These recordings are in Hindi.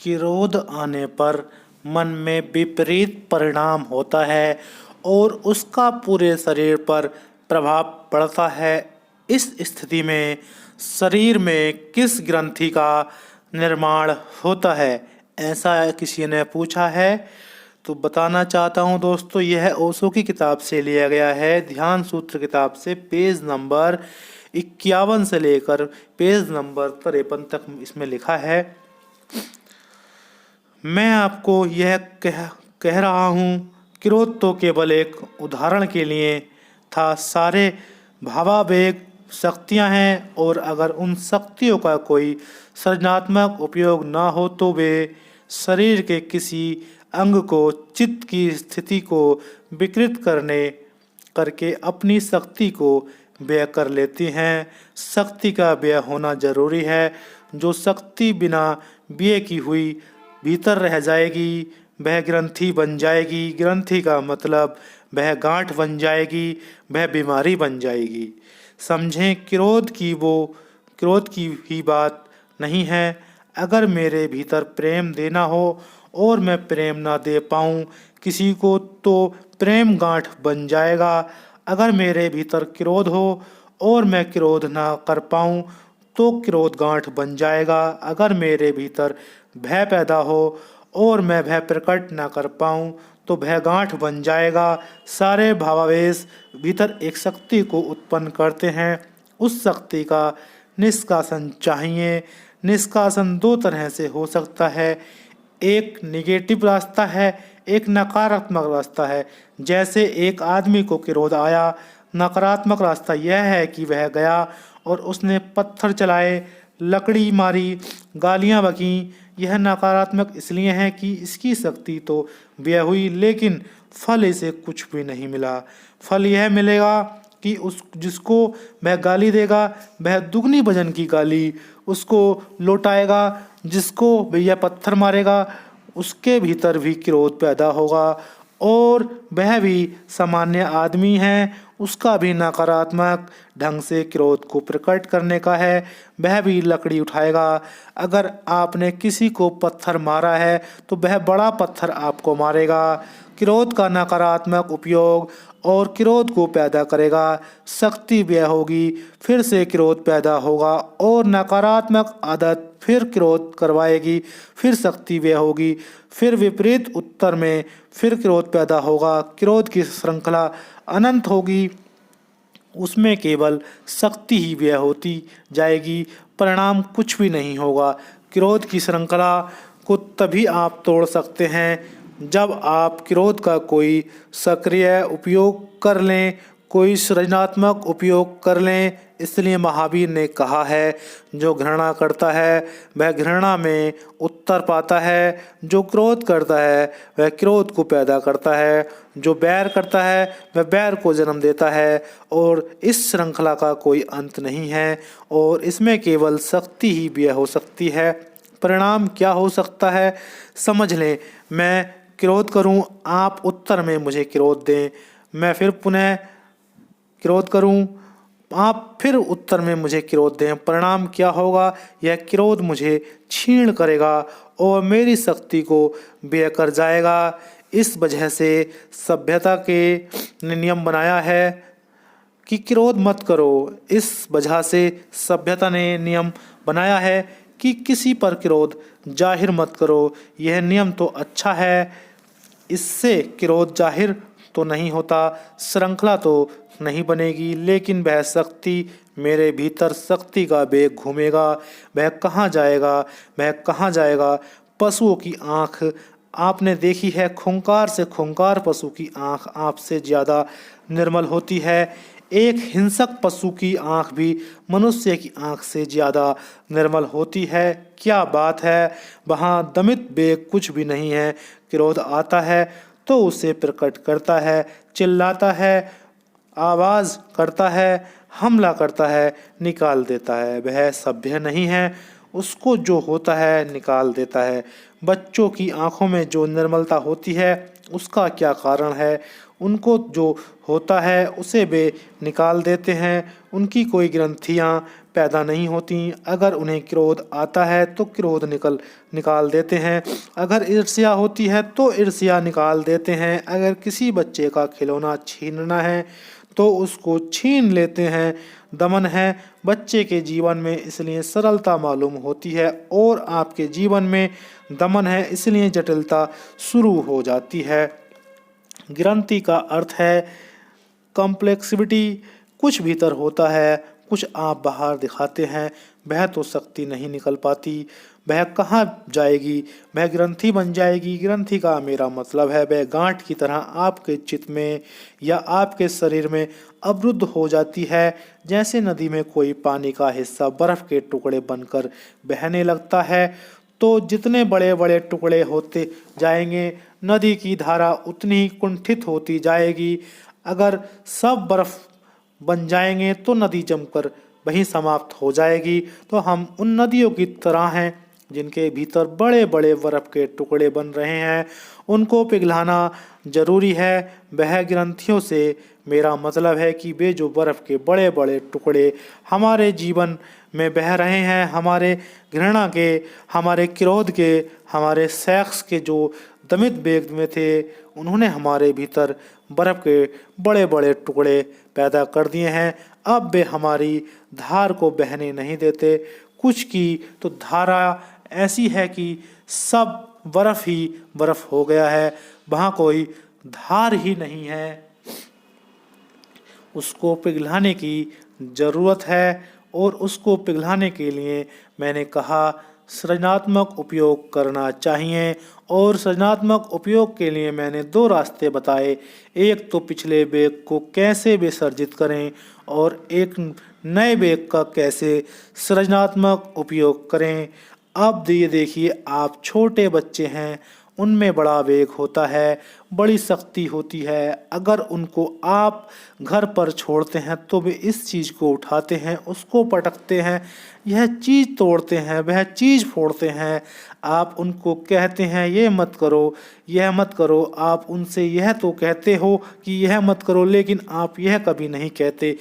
क्रोध आने पर मन में विपरीत परिणाम होता है और उसका पूरे शरीर पर प्रभाव पड़ता है। इस स्थिति में शरीर में किस ग्रंथि का निर्माण होता है, ऐसा किसी ने पूछा है। तो बताना चाहता हूँ दोस्तों, यह ओशो की किताब से लिया गया है, ध्यान सूत्र किताब से, पेज नंबर 51 से लेकर पेज नंबर 53 तक इसमें लिखा है। मैं आपको यह कह रहा हूँ, क्रोध तो केवल एक उदाहरण के लिए था। सारे भावावेग शक्तियाँ हैं और अगर उन शक्तियों का कोई सृजनात्मक उपयोग ना हो तो वे शरीर के किसी अंग को, चित्त की स्थिति को विकृत करके अपनी शक्ति को व्यय कर लेती हैं। शक्ति का व्यय होना जरूरी है। जो शक्ति बिना व्यय की हुई भीतर रह जाएगी वह ग्रंथि बन जाएगी। ग्रंथि का मतलब वह गांठ बन जाएगी, वह बीमारी बन जाएगी। समझें, क्रोध की ही बात नहीं है। अगर मेरे भीतर प्रेम देना हो और मैं प्रेम ना दे पाऊँ किसी को तो प्रेम गांठ बन जाएगा। अगर मेरे भीतर क्रोध हो और मैं क्रोध ना कर पाऊँ तो क्रोध गांठ बन जाएगा। अगर मेरे भीतर भय पैदा हो और मैं भय प्रकट ना कर पाऊँ तो भय गांठ बन जाएगा। सारे भावावेश भीतर एक शक्ति को उत्पन्न करते हैं। उस शक्ति का निष्कासन चाहिए। निष्कासन दो तरह से हो सकता है, एक निगेटिव रास्ता है, एक नकारात्मक रास्ता है। जैसे एक आदमी को क्रोध आया, नकारात्मक रास्ता यह है कि वह गया और उसने पत्थर चलाए, लकड़ी मारी, गालियां बकीं। यह नकारात्मक इसलिए है कि इसकी शक्ति तो व्यय हुई लेकिन फल इसे कुछ भी नहीं मिला। फल यह मिलेगा कि जिसको वह गाली देगा वह दुगनी वजन की गाली उसको लौटाएगा। जिसको भैया पत्थर मारेगा उसके भीतर भी क्रोध पैदा होगा और वह भी सामान्य आदमी है, उसका भी नकारात्मक ढंग से क्रोध को प्रकट करने का है, वह भी लकड़ी उठाएगा। अगर आपने किसी को पत्थर मारा है तो वह बड़ा पत्थर आपको मारेगा। क्रोध का नकारात्मक उपयोग और क्रोध को पैदा करेगा, शक्ति व्यय होगी, फिर से क्रोध पैदा होगा और नकारात्मक आदत फिर क्रोध करवाएगी, फिर शक्ति व्यय होगी, फिर विपरीत उत्तर में फिर क्रोध पैदा होगा। क्रोध की श्रृंखला अनंत होगी, उसमें केवल शक्ति ही व्यय होती जाएगी, परिणाम कुछ भी नहीं होगा। क्रोध की श्रृंखला को तभी आप तोड़ सकते हैं जब आप क्रोध का कोई सक्रिय उपयोग कर लें, कोई सृजनात्मक उपयोग कर लें। इसलिए महावीर ने कहा है, जो घृणा करता है वह घृणा में उत्तर पाता है, जो क्रोध करता है वह क्रोध को पैदा करता है, जो बैर करता है वह बैर को जन्म देता है और इस श्रृंखला का कोई अंत नहीं है और इसमें केवल शक्ति ही व्यय हो सकती है। परिणाम क्या हो सकता है समझ लें। मैं क्रोध करूं, आप उत्तर में मुझे क्रोध दें, मैं फिर पुनः क्रोध करूं, आप फिर उत्तर में मुझे क्रोध दें। परिणाम क्या होगा, यह क्रोध मुझे क्षीण करेगा और मेरी शक्ति को व्यय कर जाएगा। इस वजह से सभ्यता के ने नियम बनाया है कि क्रोध मत करो। इस वजह से सभ्यता ने नियम बनाया है कि किसी पर क्रोध जाहिर मत करो। यह नियम तो अच्छा है, इससे क्रोध जाहिर तो नहीं होता, श्रृंखला तो नहीं बनेगी, लेकिन वह शक्ति मेरे भीतर शक्ति का वेग घूमेगा। वह कहाँ जाएगा, वह कहाँ जाएगा। पशुओं की आँख आपने देखी है, खूंखार से खूंखार पशु की आँख आपसे ज़्यादा निर्मल होती है। एक हिंसक पशु की आँख भी मनुष्य की आँख से ज़्यादा निर्मल होती है। क्या बात है, वहाँ दमित वेग कुछ भी नहीं है। क्रोध आता है तो उसे प्रकट करता है, चिल्लाता है, आवाज़ करता है, हमला करता है, निकाल देता है। वह सभ्य नहीं है, उसको जो होता है निकाल देता है। बच्चों की आंखों में जो निर्मलता होती है उसका क्या कारण है, उनको जो होता है उसे वे निकाल देते हैं। उनकी कोई ग्रंथियाँ पैदा नहीं होती। अगर उन्हें क्रोध आता है तो क्रोध निकाल देते हैं। अगर ईर्ष्या होती है तो ईर्ष्या निकाल देते हैं। अगर किसी बच्चे का खिलौना छीनना है तो उसको छीन लेते हैं। दमन है बच्चे के जीवन में, इसलिए सरलता मालूम होती है, और आपके जीवन में दमन है इसलिए जटिलता शुरू हो जाती है। ग्रंथि का अर्थ है कॉम्प्लेक्सिटी। कुछ भीतर होता है, कुछ आप बाहर दिखाते हैं। वह तो शक्ति नहीं निकल पाती, वह कहाँ जाएगी, वह ग्रंथि बन जाएगी। ग्रंथि का मेरा मतलब है वह गांठ की तरह आपके चित्त में या आपके शरीर में अवरुद्ध हो जाती है। जैसे नदी में कोई पानी का हिस्सा बर्फ के टुकड़े बनकर बहने लगता है, तो जितने बड़े बड़े टुकड़े होते जाएंगे नदी की धारा उतनी ही कुंठित होती जाएगी। अगर सब बर्फ बन जाएंगे तो नदी जमकर वहीं समाप्त हो जाएगी। तो हम उन नदियों की तरह हैं जिनके भीतर बड़े बड़े बर्फ के टुकड़े बन रहे हैं, उनको पिघलाना जरूरी है। वह ग्रंथियों से मेरा मतलब है कि वे जो बर्फ के बड़े बड़े टुकड़े हमारे जीवन में बह रहे हैं, हमारे घृणा के, हमारे क्रोध के, हमारे सेक्स के जो दमित वेग में थे, उन्होंने हमारे भीतर बर्फ के बड़े बड़े टुकड़े पैदा कर दिए हैं। अब वे हमारी धार को बहने नहीं देते। कुछ की तो धारा ऐसी है कि सब बर्फ ही बर्फ हो गया है, वहाँ कोई धार ही नहीं है। उसको पिघलाने की ज़रूरत है, और उसको पिघलाने के लिए मैंने कहा सृजनात्मक उपयोग करना चाहिए। और सृजनात्मक उपयोग के लिए मैंने दो रास्ते बताए। एक तो पिछले वेग को कैसे विसर्जित करें, और एक नए वेग का कैसे सृजनात्मक उपयोग करें। अब ये देखिए, आप छोटे बच्चे हैं, उनमें बड़ा वेग होता है, बड़ी शक्ति होती है। अगर उनको आप घर पर छोड़ते हैं तो वे इस चीज़ को उठाते हैं, उसको पटकते हैं, यह चीज़ तोड़ते हैं, वह चीज़ फोड़ते हैं। आप उनको कहते हैं ये मत करो, यह मत करो। आप उनसे यह तो कहते हो कि यह मत करो, लेकिन आप यह कभी नहीं कहते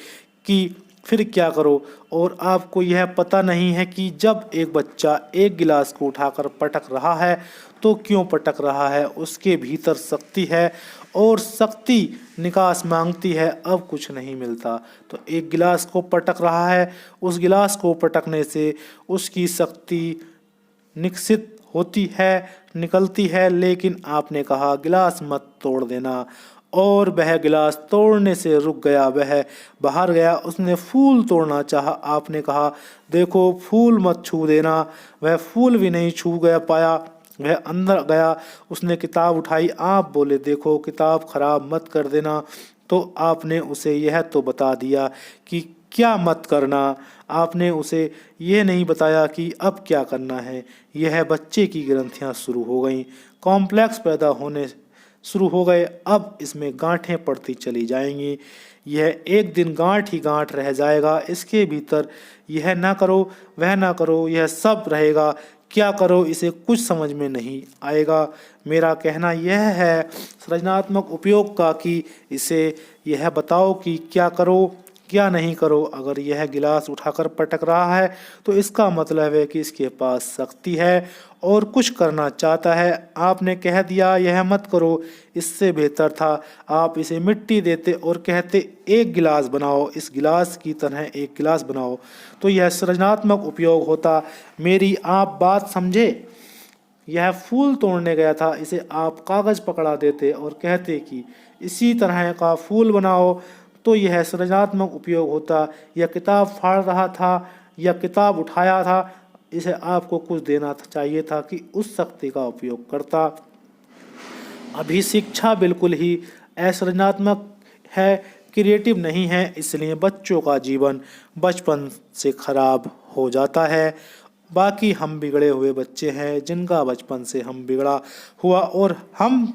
कि फिर क्या करो। और आपको यह पता नहीं है कि जब एक बच्चा एक गिलास को उठाकर पटक रहा है तो क्यों पटक रहा है, उसके भीतर शक्ति है, और शक्ति निकास मांगती है। अब कुछ नहीं मिलता तो एक गिलास को पटक रहा है, उस गिलास को पटकने से उसकी शक्ति निकसित होती है, निकलती है। लेकिन आपने कहा गिलास मत तोड़ देना, और वह गिलास तोड़ने से रुक गया, वह बाहर गया। उसने फूल तोड़ना चाहा, आपने कहा देखो फूल मत छू देना, वह फूल भी नहीं छू गया पाया, वह अंदर गया। उसने किताब उठाई, आप बोले देखो किताब खराब मत कर देना, तो आपने उसे यह तो बता दिया कि क्या मत करना, आपने उसे ये नहीं बताया कि अब क्या करना है। यह बच्चे की ग्रंथियां शुरू हो गईं, कॉम्प्लेक्स पैदा होने शुरू हो गए। अब इसमें गांठें पड़ती चली जाएंगी, यह एक दिन गांठ ही गांठ रह जाएगा। इसके भीतर यह ना करो, वह ना करो, यह सब रहेगा। क्या करो इसे कुछ समझ में नहीं आएगा। मेरा कहना यह है सृजनात्मक उपयोग का कि इसे यह बताओ कि क्या करो क्या नहीं करो। अगर यह गिलास उठाकर पटक रहा है तो इसका मतलब है कि इसके पास शक्ति है और कुछ करना चाहता है। आपने कह दिया यह मत करो, इससे बेहतर था आप इसे मिट्टी देते और कहते एक गिलास बनाओ, इस गिलास की तरह एक गिलास बनाओ, तो यह सृजनात्मक उपयोग होता। मेरी आप बात समझे। यह फूल तोड़ने गया था, इसे आप कागज़ पकड़ा देते और कहते कि इसी तरह का फूल बनाओ, तो यह सृजनात्मक उपयोग होता। यह किताब फाड़ रहा था या किताब उठाया था, इसे आपको कुछ देना चाहिए था कि उस शक्ति का उपयोग करता। अभी शिक्षा बिल्कुल ही असृजनात्मक है, क्रिएटिव नहीं है, इसलिए बच्चों का जीवन बचपन से खराब हो जाता है। बाकी हम बिगड़े हुए बच्चे हैं जिनका बचपन से हम बिगड़ा हुआ और हम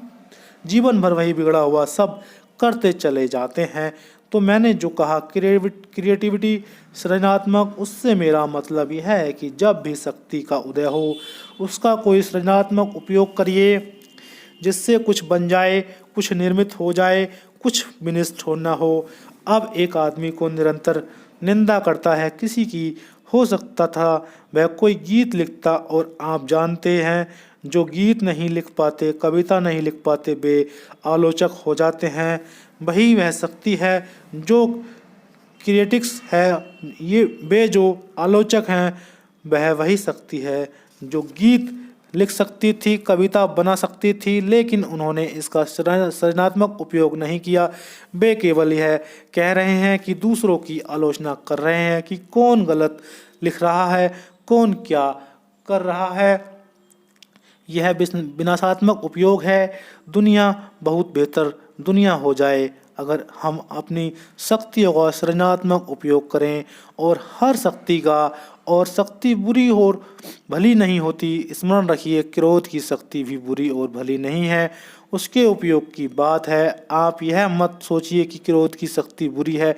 जीवन भर वही बिगड़ा हुआ सब करते चले जाते हैं। तो मैंने जो कहा क्रिएटिविटी सृजनात्मक, उससे मेरा मतलब यह है कि जब भी शक्ति का उदय हो उसका कोई सृजनात्मक उपयोग करिए जिससे कुछ बन जाए, कुछ निर्मित हो जाए, कुछ विनिष्ट हो ना हो। अब एक आदमी को निरंतर निंदा करता है किसी की, हो सकता था वह कोई गीत लिखता। और आप जानते हैं जो गीत नहीं लिख पाते, कविता नहीं लिख पाते, वे आलोचक हो जाते हैं। वही वह शक्ति है जो क्रिटिक्स है, ये वे जो आलोचक हैं, वह वही शक्ति है जो गीत लिख सकती थी, कविता बना सकती थी, लेकिन उन्होंने इसका सृजनात्मक उपयोग नहीं किया। वे केवल यह कह रहे हैं कि दूसरों की आलोचना कर रहे हैं कि कौन गलत लिख रहा है, कौन क्या कर रहा है। यह विनाशात्मक उपयोग है। दुनिया बहुत बेहतर दुनिया हो जाए अगर हम अपनी शक्तियों का सृजनात्मक उपयोग करें। और हर शक्ति का, और शक्ति बुरी और भली नहीं होती। स्मरण रखिए, क्रोध की शक्ति भी बुरी और भली नहीं है, उसके उपयोग की बात है। आप यह मत सोचिए कि क्रोध की शक्ति बुरी है।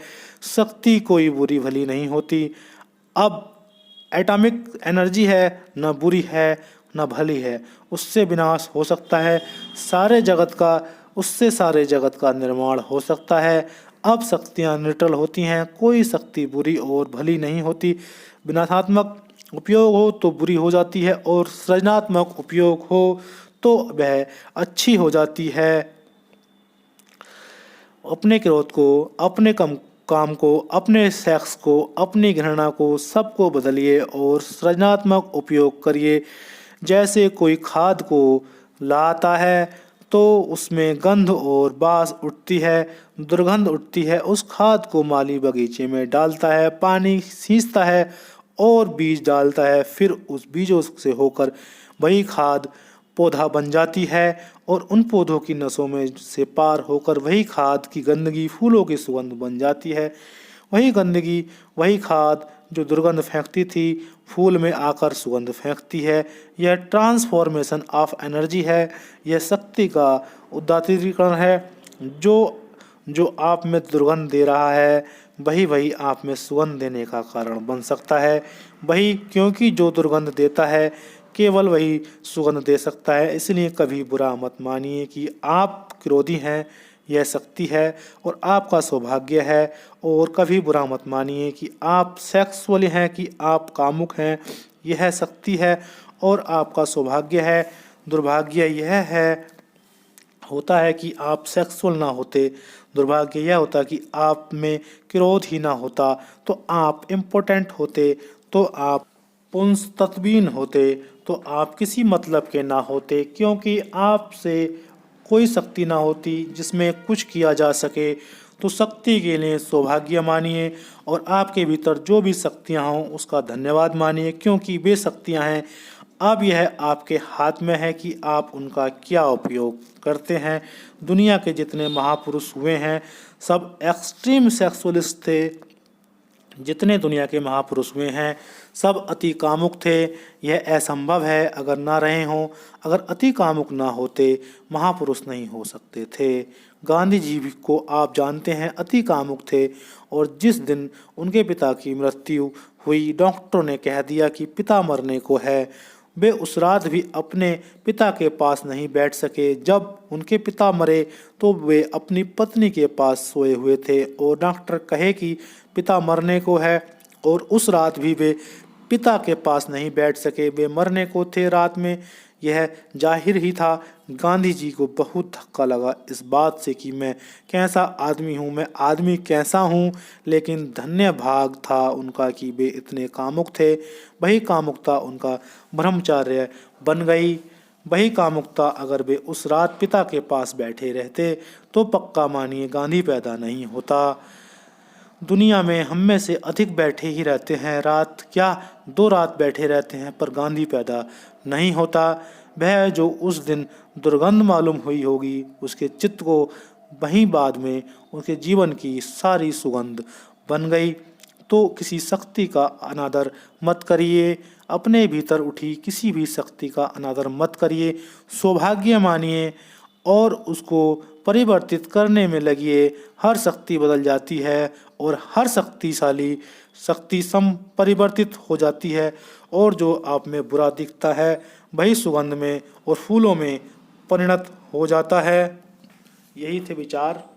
शक्ति कोई बुरी भली नहीं होती। अब एटॉमिक एनर्जी है, न बुरी है न भली है, उससे विनाश हो सकता है सारे जगत का, उससे सारे जगत का निर्माण हो सकता है। अब शक्तियाँ न्यूट्रल होती हैं, कोई शक्ति बुरी और भली नहीं होती। विनाशात्मक उपयोग हो तो बुरी हो जाती है, और सृजनात्मक उपयोग हो तो वह अच्छी हो जाती है। अपने क्रोध को, अपने काम को, अपने सेक्स को, अपनी घृणा को, सबको बदलिए और सृजनात्मक उपयोग करिए। जैसे कोई खाद को लाता है तो उसमें गंध और बास उठती है, दुर्गंध उठती है। उस खाद को माली बगीचे में डालता है, पानी सींचता है और बीज डालता है। फिर उस बीजों से होकर वही खाद पौधा बन जाती है, और उन पौधों की नसों में से पार होकर वही खाद की गंदगी फूलों की सुगंध बन जाती है। वही गंदगी, वही खाद जो दुर्गंध फेंकती थी, फूल में आकर सुगंध फेंकती है। यह ट्रांसफॉर्मेशन ऑफ एनर्जी है। यह शक्ति का उदात्तीकरण है। जो जो आप में दुर्गंध दे रहा है, वही वही आप में सुगंध देने का कारण बन सकता है। वही, क्योंकि जो दुर्गंध देता है केवल वही सुगंध दे सकता है। इसलिए कभी बुरा मत मानिए कि आप क्रोधी हैं, यह शक्ति है और आपका सौभाग्य है। और कभी बुरा मत मानिए कि आप सेक्सुअल हैं, कि आप कामुक हैं, यह शक्ति है और आपका सौभाग्य है। दुर्भाग्य यह है होता है कि आप सेक्सुअल ना होते, दुर्भाग्य यह होता कि आप में क्रोध ही ना होता, तो आप इम्पोर्टेंट होते, तो आप पुंसतत्वीन होते, तो आप किसी मतलब के ना होते, क्योंकि आपसे कोई शक्ति ना होती जिसमें कुछ किया जा सके। तो शक्ति के लिए सौभाग्य मानिए, और आपके भीतर जो भी शक्तियाँ हों उसका धन्यवाद मानिए, क्योंकि वे शक्तियाँ हैं। अब यह आपके हाथ में है कि आप उनका क्या उपयोग करते हैं। दुनिया के जितने महापुरुष हुए हैं सब एक्सट्रीम सेक्सुअलिस्ट थे। जितने दुनिया के महापुरुष हुए हैं सब अति कामुक थे। यह असंभव है अगर ना रहे हों। अगर अति कामुक ना होते, महापुरुष नहीं हो सकते थे। गांधी जी भी को आप जानते हैं अति कामुक थे, और जिस दिन उनके पिता की मृत्यु हुई, डॉक्टर ने कह दिया कि पिता मरने को है, वे उस रात भी अपने पिता के पास नहीं बैठ सके। जब उनके पिता मरे तो वे अपनी पत्नी के पास सोए हुए थे, और डॉक्टर कहे कि पिता मरने को है, और उस रात भी वे पिता के पास नहीं बैठ सके, वे मरने को थे रात में। यह जाहिर ही था। गांधी जी को बहुत धक्का लगा इस बात से कि मैं कैसा आदमी हूँ, मैं आदमी कैसा हूँ। लेकिन धन्य भाग था उनका कि वे इतने कामुक थे। वही कामुकता उनका ब्रह्मचार्य बन गई। वही कामुकता अगर वे उस रात पिता के पास बैठे रहते तो पक्का मानिए गांधी पैदा नहीं होता। दुनिया में हम में से अधिक बैठे ही रहते हैं, रात क्या 2 रात बैठे रहते हैं, पर गांधी पैदा नहीं होता। वह जो उस दिन दुर्गंध मालूम हुई होगी, उसके चित्त को वहीं बाद में उसके जीवन की सारी सुगंध बन गई। तो किसी शक्ति का अनादर मत करिए, अपने भीतर उठी किसी भी शक्ति का अनादर मत करिए। सौभाग्य मानिए और उसको परिवर्तित करने में लगिए। हर शक्ति बदल जाती है और हर शक्तिशाली शक्ति सम परिवर्तित हो जाती है, और जो आप में बुरा दिखता है वही सुगंध में और फूलों में परिणत हो जाता है। यही थे विचार।